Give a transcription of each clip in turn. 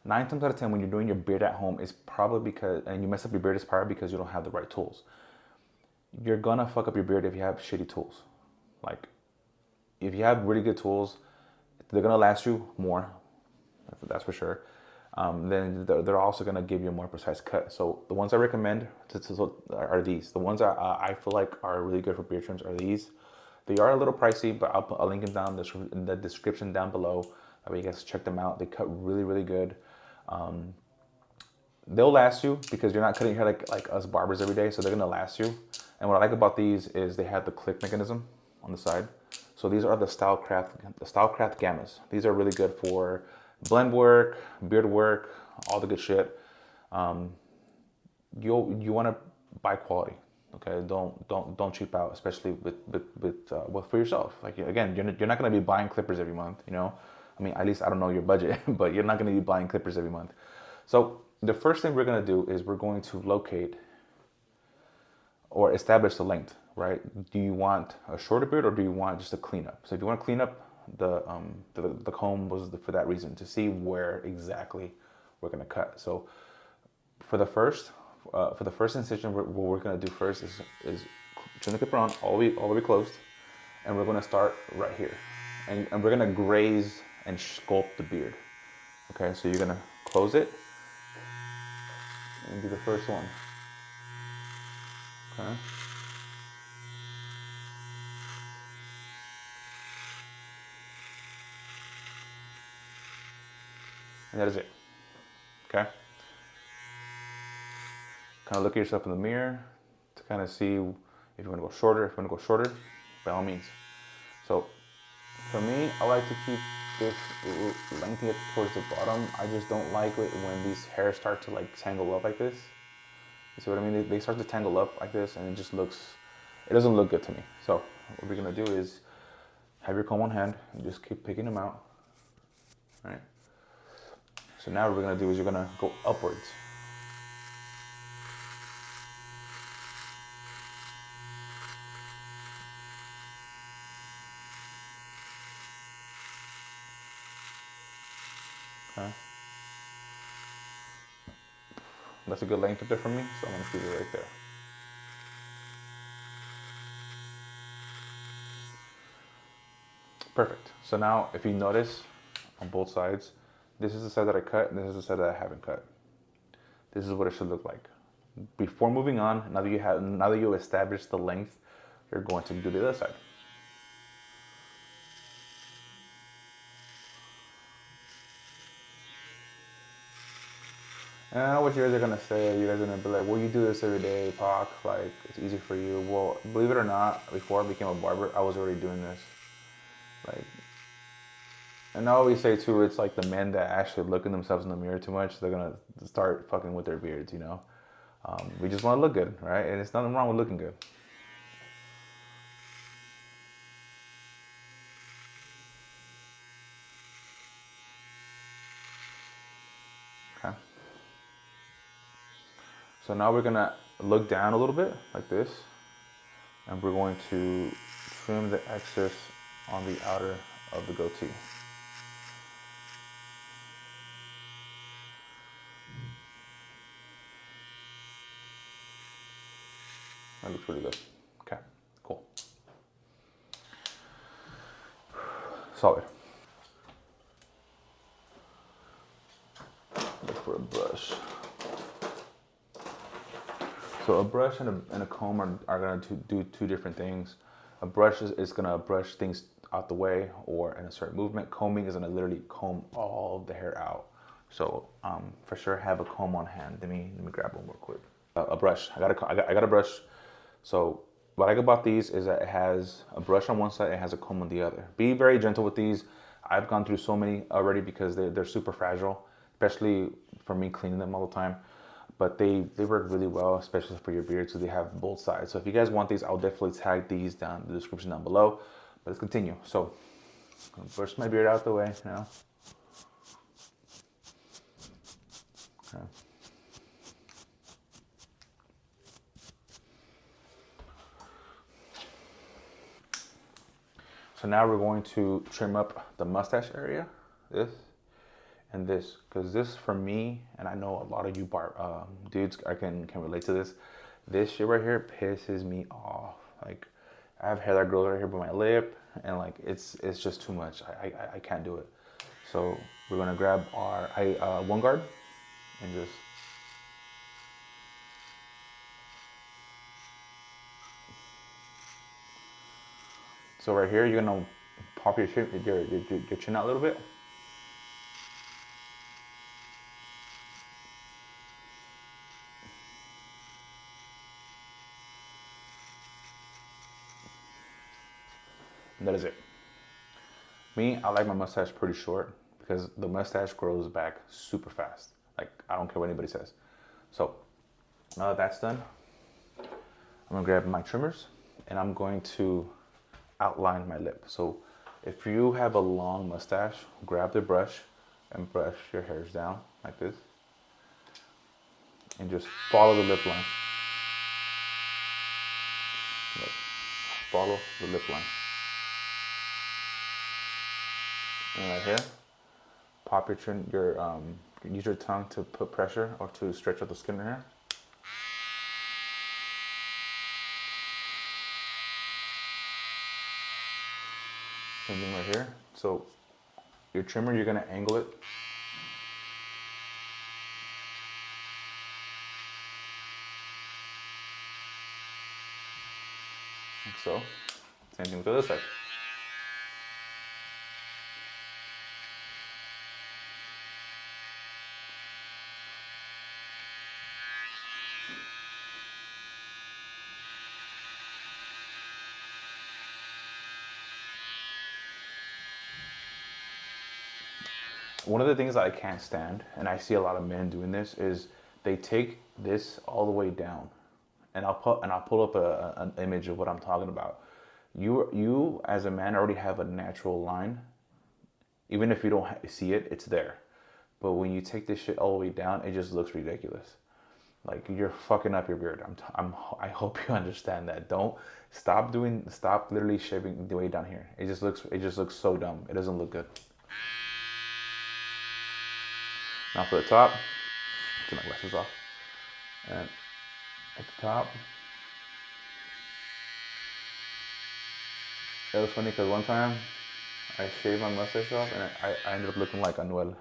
9 times out of 10, when you're doing your beard at home, it's probably because, and you mess up your beard, it's probably because you don't have the right tools. You're gonna fuck up your beard if you have shitty tools. Like, if you have really good tools, they're gonna last you more, that's for sure. Then they're also gonna give you a more precise cut. So the ones I recommend are these. The ones I feel like are really good for beard trims are these. They are a little pricey, but I'll link them down in the description down below. That way you guys check them out. They cut really, really good. They'll last you because you're not cutting your hair like us barbers every day, so they're gonna last you. And what I like about these is they have the click mechanism on the side. So these are the StyleCraft Gammas. These are really good for blend work, beard work, all the good shit. You want to buy quality, okay? Don't cheap out, especially with for yourself. Like, again, you're not gonna be buying clippers every month, you know. I mean, at least I don't know your budget, but you're not gonna be buying clippers every month. So the first thing we're gonna do is we're going to locate or establish the length, right? Do you want a shorter beard or do you want just a cleanup? So if you want to clean up, the comb was for that reason, to see where exactly we're gonna cut. So for the first incision, what we're gonna do first is turn the clipper on all the way closed, and we're gonna start right here, and we're gonna graze and sculpt the beard. Okay, so you're gonna close it and do the first one. Okay. And that is it. Okay. Kind of look at yourself in the mirror to kind of see if you want to go shorter. If you want to go shorter, by all means. So for me, I like to keep this lengthy towards the bottom. I just don't like it when these hairs start to like tangle up like this. You see what I mean? They start to tangle up like this, and it doesn't look good to me. So what we're gonna do is have your comb on hand and just keep picking them out. All right. So now what we're gonna do is you're gonna go upwards. Okay. That's a good length up there for me, so I'm gonna keep it right there. Perfect. So now, if you notice on both sides, this is the side that I cut, and this is the side that I haven't cut. This is what it should look like. Before moving on, now that you established the length, you're going to do the other side. And I know what you guys are gonna say. You guys are gonna be like, well, you do this every day, Pac, like, it's easy for you. Well, believe it or not, before I became a barber, I was already doing this. Like, and I always say too, it's like the men that actually look at themselves in the mirror too much, they're gonna start fucking with their beards, you know? We just wanna look good, right? And it's nothing wrong with looking good. Okay. So now we're gonna look down a little bit, like this, and we're going to trim the excess on the outer of the goatee. That looks really good. Okay, cool. Solid. Look for a brush. So a brush and a comb are going to do two different things. A brush is going to brush things out the way or in a certain movement. Combing is going to literally comb all of the hair out. So for sure, have a comb on hand. Let me grab one real quick. A brush. I got a brush. So what I like about these is that it has a brush on one side, it has a comb on the other. Be very gentle with these. I've gone through so many already because they're super fragile, especially for me cleaning them all the time. But they work really well, especially for your beard, so they have both sides. So if you guys want these, I'll definitely tag these down in the description down below. But let's continue. So I'm gonna brush my beard out the way now. Okay. So now we're going to trim up the mustache area, this, and this, because this for me, and I know a lot of you dudes can relate to this. This shit right here pisses me off. Like, I have hair that grows right here by my lip, and like it's just too much. I can't do it. So we're gonna grab our one guard and just. So right here, you're gonna pop your chin out a little bit. And that is it. Me, I like my mustache pretty short because the mustache grows back super fast. Like, I don't care what anybody says. So now that that's done, I'm gonna grab my trimmers and I'm going to outline my lip. So if you have a long mustache, grab the brush and brush your hairs down like this and just follow the lip line. Look, follow the lip line. And right here, pop your chin, use your tongue to put pressure or to stretch out the skin in here. Same thing right here. So your trimmer, you're gonna angle it. Like so. Same thing with the other side. One of the things that I can't stand, and I see a lot of men doing this, is they take this all the way down, and I'll pull up an image of what I'm talking about. You as a man already have a natural line, even if you don't see it, it's there. But when you take this shit all the way down, it just looks ridiculous. Like, you're fucking up your beard. I hope you understand that. Stop literally shaving the way down here. It just looks so dumb. It doesn't look good. Now for the top, take my glasses off. And at the top, it was funny because one time I shaved my mustache off and I ended up looking like Anuel.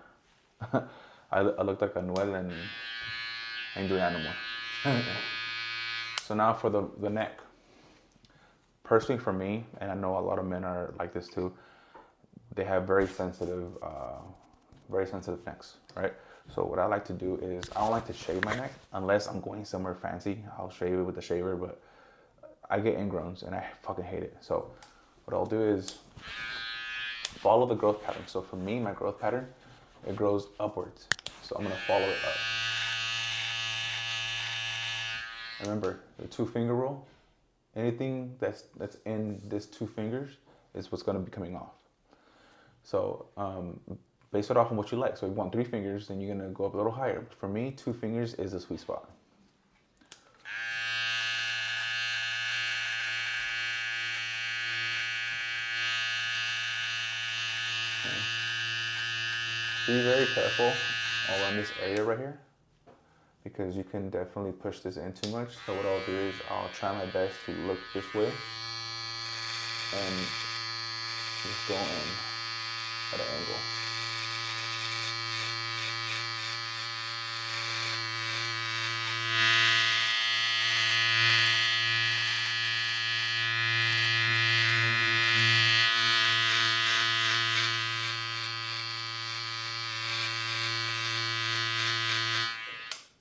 I looked like Anuel and I ain't doing that no more. So now for the neck. Personally for me, and I know a lot of men are like this too, they have very sensitive necks, right? So what I like to do is, I don't like to shave my neck unless I'm going somewhere fancy. I'll shave it with a shaver, but I get ingrowns and I fucking hate it. So what I'll do is follow the growth pattern. So for me, my growth pattern, it grows upwards. So I'm gonna follow it up. Remember, the 2-finger rule, anything that's in this 2 fingers is what's gonna be coming off. So base it off on what you like. So if you want 3 fingers, then you're gonna go up a little higher. But for me, 2 fingers is the sweet spot. Okay. Be very careful around this area right here, because you can definitely push this in too much. So what I'll do is I'll try my best to look this way and just go in at an angle.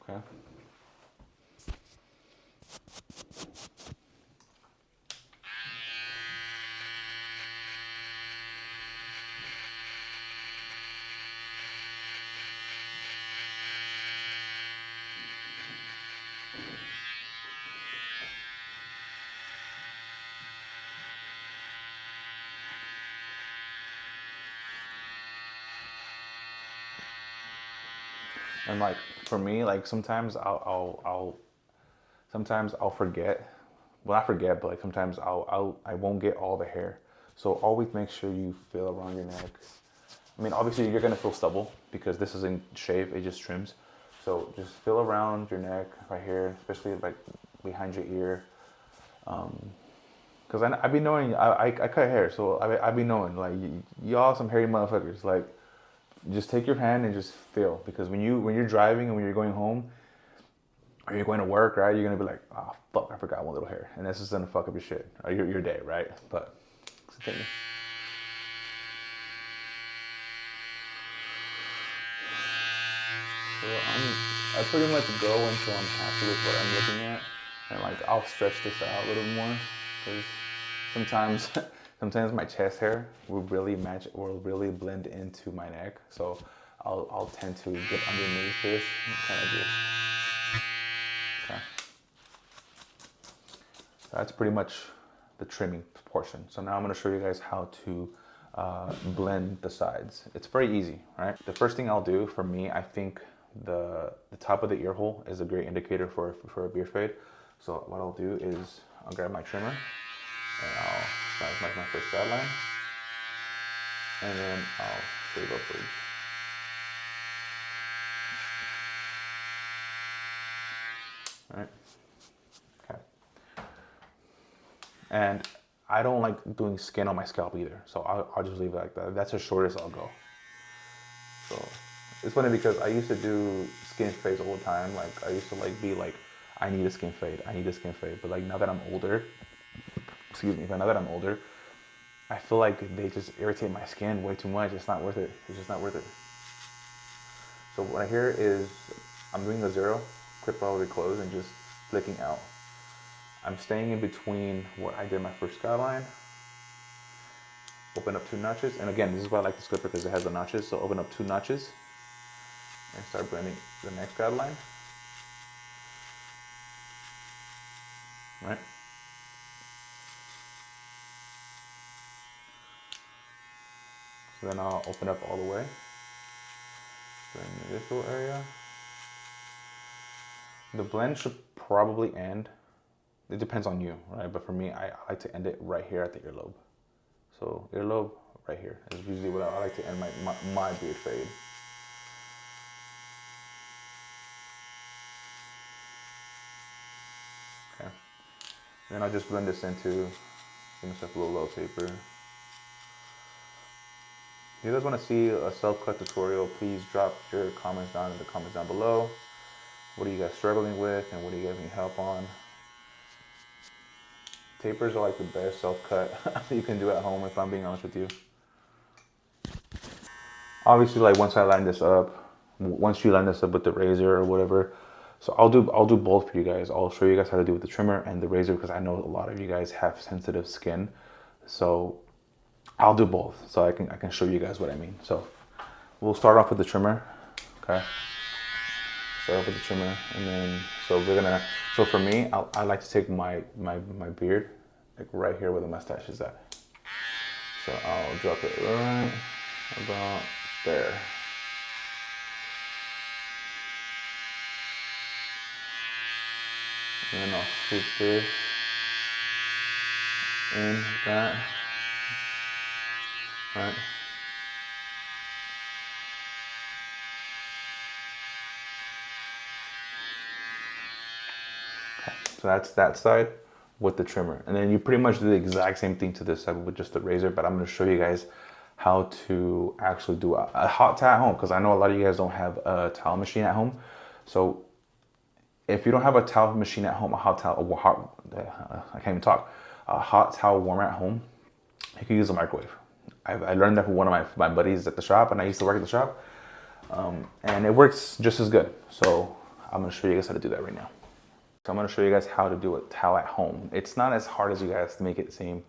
Okay. And like for me, like sometimes I'll forget. Well, not forget, but like sometimes I won't get all the hair. So always make sure you feel around your neck. I mean, obviously you're gonna feel stubble, because this isn't shave, it just trims. So just feel around your neck right here, especially like behind your ear. Cause I be knowing, I cut hair, so I be knowing like y'all some hairy motherfuckers. Like just take your hand and just feel, because when you're driving and when you're going home or you're going to work, right, you're gonna be like, oh fuck, I forgot one little hair, and this is gonna fuck up your shit or your day, right? But continue. So I pretty much go until I'm happy with what I'm looking at, and like I'll stretch this out a little more, because sometimes my chest hair will really match or really blend into my neck, so I'll tend to get underneath this and kind of just, okay. So that's pretty much the trimming portion. So now I'm going to show you guys how to blend the sides. It's very easy, right? The first thing I'll do, for me, I think the top of the ear hole is a great indicator for a beard fade. So what I'll do is I'll grab my trimmer and I'll snap my first guideline, and then I'll shave upwards. All right. Okay. And I don't like doing skin on my scalp either, so I'll just leave it like that. That's as short as I'll go. So it's funny because I used to do skin fades all the time. Like I used to like be like, I need a skin fade, I need a skin fade. But like now that I'm older, now that I'm older, I feel like they just irritate my skin way too much. It's not worth it. It's just not worth it. So what I hear is I'm doing a zero, clip probably close, and just flicking out. I'm staying in between where I did my first guideline. Open up 2 notches, and again, this is why I like this clipper, because it has the notches. So open up 2 notches and start blending the next guideline. Right? So then I'll open up all the way. Blend this little area. The blend should probably end. It depends on you, right? But for me, I like to end it right here at the earlobe. So earlobe right here is usually what I like to end my beard fade. Okay. Then I'll just blend this into, give myself a little low taper. If you guys want to see a self-cut tutorial, please drop your comments down in the comments down below. What are you guys struggling with, and what do you guys need help on? Tapers are like the best self-cut you can do at home, if I'm being honest with you. Obviously, like once you line this up with the razor or whatever, so I'll do both for you guys. I'll show you guys how to do it with the trimmer and the razor, because I know a lot of you guys have sensitive skin. So I'll do both, so I can show you guys what I mean. So we'll start off with the trimmer, okay? Start off with the trimmer, and then so for me, I like to take my beard like right here where the mustache is at. So I'll drop it right about there. And then I'll swoop this in like that. Right. Okay. So that's that side with the trimmer. And then you pretty much do the exact same thing to this side with just the razor, but I'm going to show you guys how to actually do a hot towel at home, because I know a lot of you guys don't have a towel machine at home. So if you don't have a towel machine at home, a hot towel warmer at home, you can use a microwave. I learned that from one of my buddies at the shop, and I used to work at the shop, and it works just as good. So I'm going to show you guys how to do that right now. So I'm going to show you guys how to do a towel at home. It's not as hard as you guys make it seem.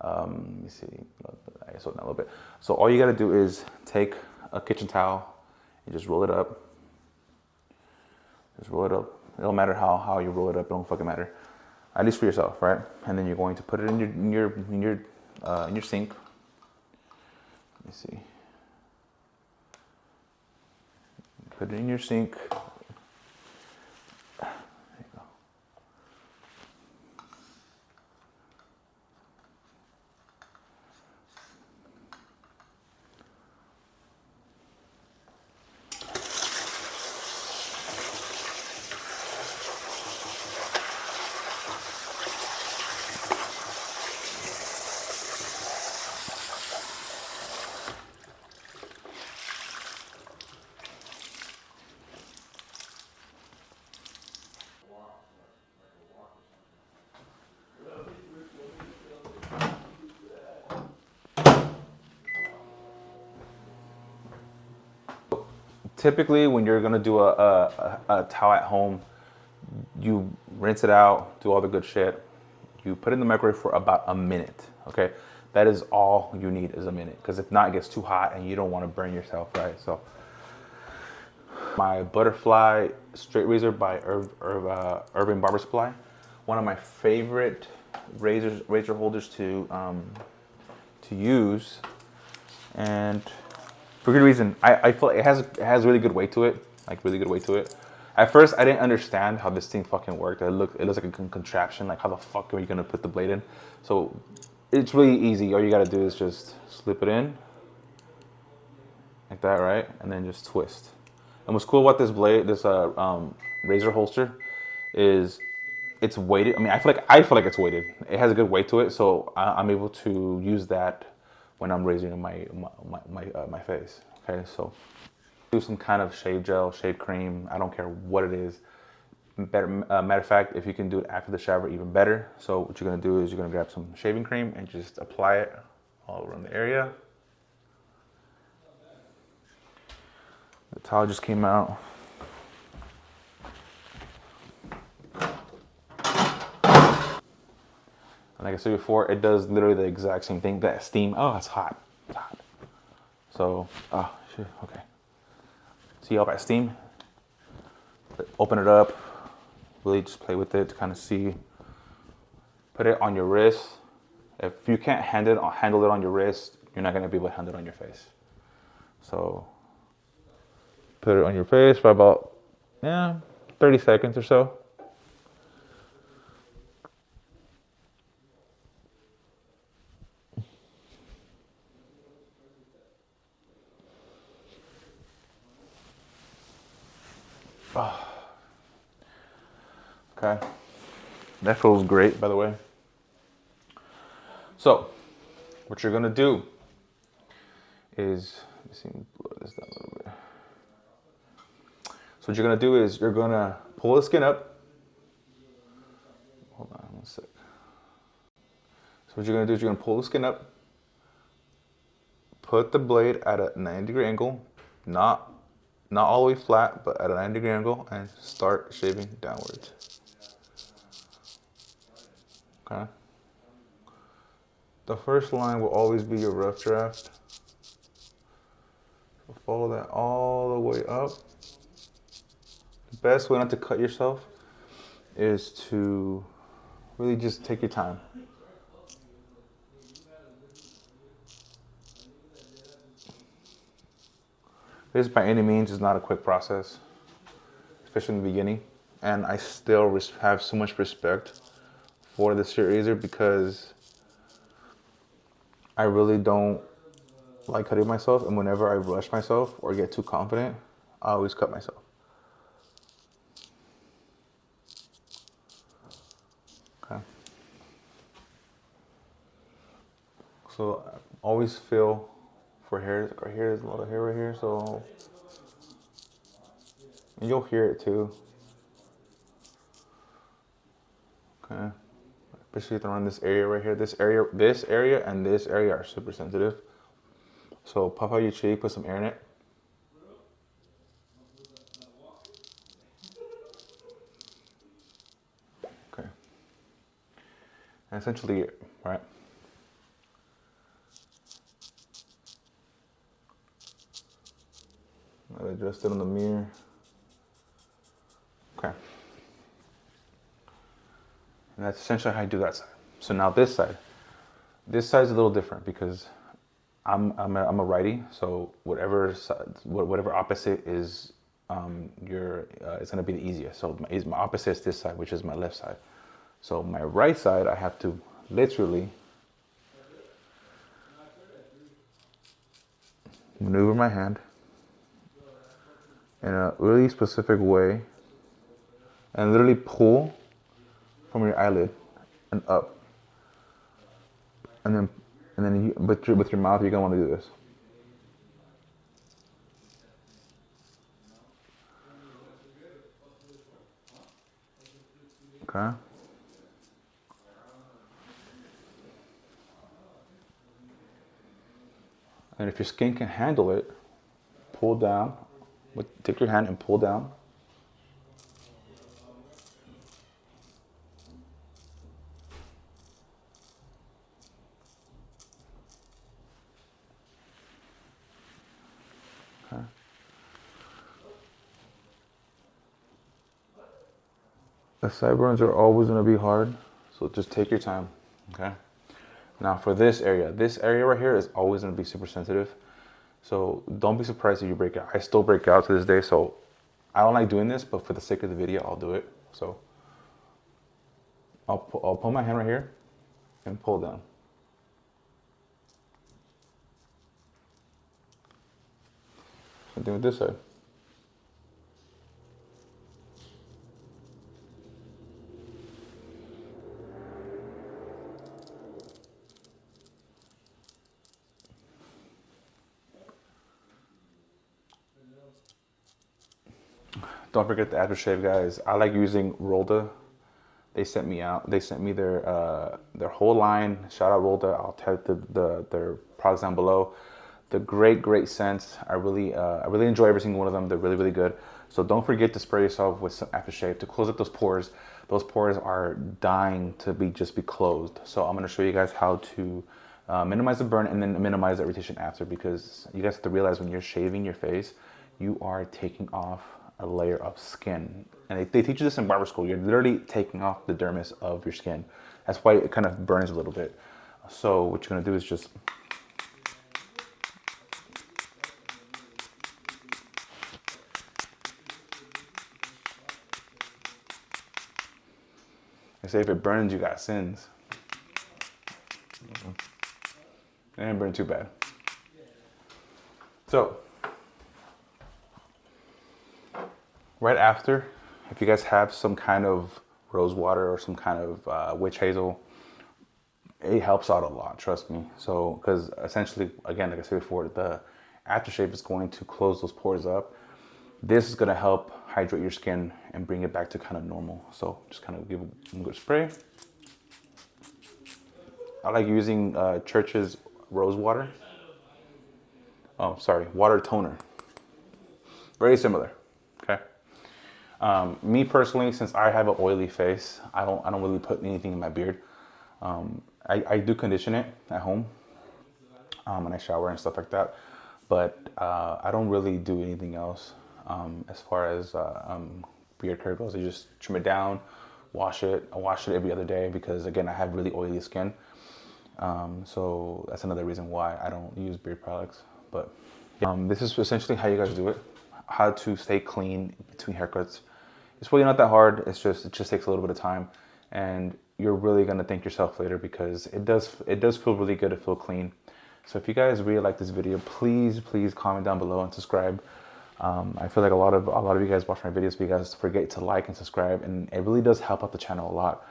Let me see, I sold that a little bit. So all you got to do is take a kitchen towel and just roll it up. Just roll it up. It don't matter how you roll it up. It don't fucking matter. At least for yourself, right? And then you're going to put it in your sink. Let me see. Put it in your sink. There you go. typically when you're gonna do a towel at home, you rinse it out, do all the good shit. You put it in the microwave for about a minute, okay? That is all you need is a minute, because if not, it gets too hot and you don't want to burn yourself, right? So my butterfly straight razor by Irving Barber Supply, one of my favorite razor holders to use, and for good reason. I feel like it has really good weight to it, like really good weight to it. At first, I didn't understand how this thing fucking worked. It looks like a contraption. Like, how the fuck are you gonna put the blade in? So it's really easy. All you gotta do is just slip it in like that, right? And then just twist. And what's cool about this blade, this razor holster, is it's weighted. I mean, I feel like it's weighted. It has a good weight to it, so I'm able to use that when I'm razoring my face. Okay, so do some kind of shave gel, shave cream. I don't care what it is. Matter of fact, if you can do it after the shower, even better. So what you're gonna do is you're gonna grab some shaving cream and just apply it all around the area. The towel just came out. And like I said before, it does literally the exact same thing. That steam, oh, it's hot, it's hot. So, oh, shit, okay. See all that steam? Open it up, really just play with it to kind of see. Put it on your wrist. If you can't handle it on your wrist, you're not gonna be able to handle it on your face. So, put it on your face for about, 30 seconds or so. Oh. Okay, that feels great, by the way. So, what you're gonna do is, let me blow this down a little bit. So what you're gonna do is you're gonna pull the skin up. Hold on 1 sec. So what you're gonna do is you're gonna pull the skin up, put the blade at a 90-degree angle, not all the way flat, but at a 90-degree angle, and start shaving downwards. Okay. The first line will always be your rough draft. So follow that all the way up. The best way not to cut yourself is to really just take your time. This by any means is not a quick process, especially in the beginning. And I still have so much respect for the straight razor because I really don't like cutting myself, and whenever I rush myself or get too confident, I always cut myself. Okay. So I always feel for hair, like right here, there's a lot of hair right here, so and you'll hear it too. Okay. Especially around this area right here. This area and this area are super sensitive. So puff out your cheek, put some air in it. Okay. And essentially, right? I'll adjust it on the mirror. Okay. And that's essentially how I do that side. So now this side is a little different because I'm a righty. So whatever opposite is it's gonna be the easiest. So my opposite is this side, which is my left side. So my right side, I have to literally maneuver my hand in a really specific way and literally pull from your eyelid and up, and then with your mouth, you're gonna want to do this. Okay. And if your skin can handle it, pull down Take your hand and pull down. Okay. The sideburns are always going to be hard, so just take your time, okay? Now for this area right here is always going to be super sensitive, so don't be surprised if you break out. I still break out to this day, so I don't like doing this, but for the sake of the video, I'll do it. So I'll pull my hand right here and pull down. Same thing with this side. Don't forget the aftershave, guys. I like using Rolda. They sent me their whole line. Shout out Rolda. I'll type their products down below. The great scents. I really enjoy every single one of them. They're really good. So don't forget to spray yourself with some aftershave to close up those pores. Those pores are dying to be closed. So I'm gonna show you guys how to minimize the burn and then minimize the irritation after, because you guys have to realize when you're shaving your face, you are taking off a layer of skin. And they teach you this in barber school. You're literally taking off the dermis of your skin. That's why it kind of burns a little bit. So what you're gonna do is just they say if it burns, you got sins. It didn't burn too bad. So right after, if you guys have some kind of rose water or some kind of witch hazel, it helps out a lot, trust me. So, because essentially, again, like I said before, the aftershave is going to close those pores up. This is going to help hydrate your skin and bring it back to kind of normal. So just kind of give a good spray. I like using Church's rose water. Oh, sorry, water toner. Very similar. Okay. Me personally, since I have an oily face, I don't really put anything in my beard. I do condition it at home when I shower and stuff like that, but I don't really do anything else as far as beard care goes. I just trim it down, wash it. I wash it every other day because, again, I have really oily skin. So that's another reason why I don't use beard products. But this is essentially how you guys do it. How to stay clean between haircuts. It's really not that hard. It just takes a little bit of time, and you're really gonna thank yourself later because it does feel really good to feel clean. So if you guys really like this video, please comment down below and subscribe. I feel like a lot of you guys watch my videos, but you guys forget to like and subscribe, and it really does help out the channel a lot.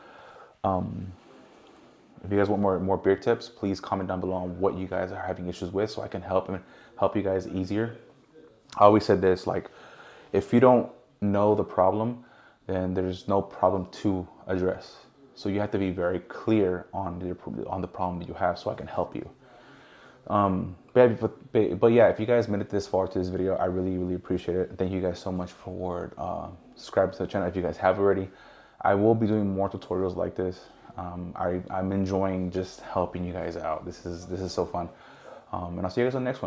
If you guys want more beard tips, please comment down below on what you guys are having issues with, so I can help you guys easier. I always said this, like, if you don't know the problem, then there's no problem to address. So you have to be very clear on the problem that you have, so I can help you. But yeah, if you guys made it this far to this video, I really appreciate it. Thank you guys so much for subscribing to the channel if you guys have already. I will be doing more tutorials like this. I'm enjoying just helping you guys out. This is so fun. And I'll see you guys on the next one.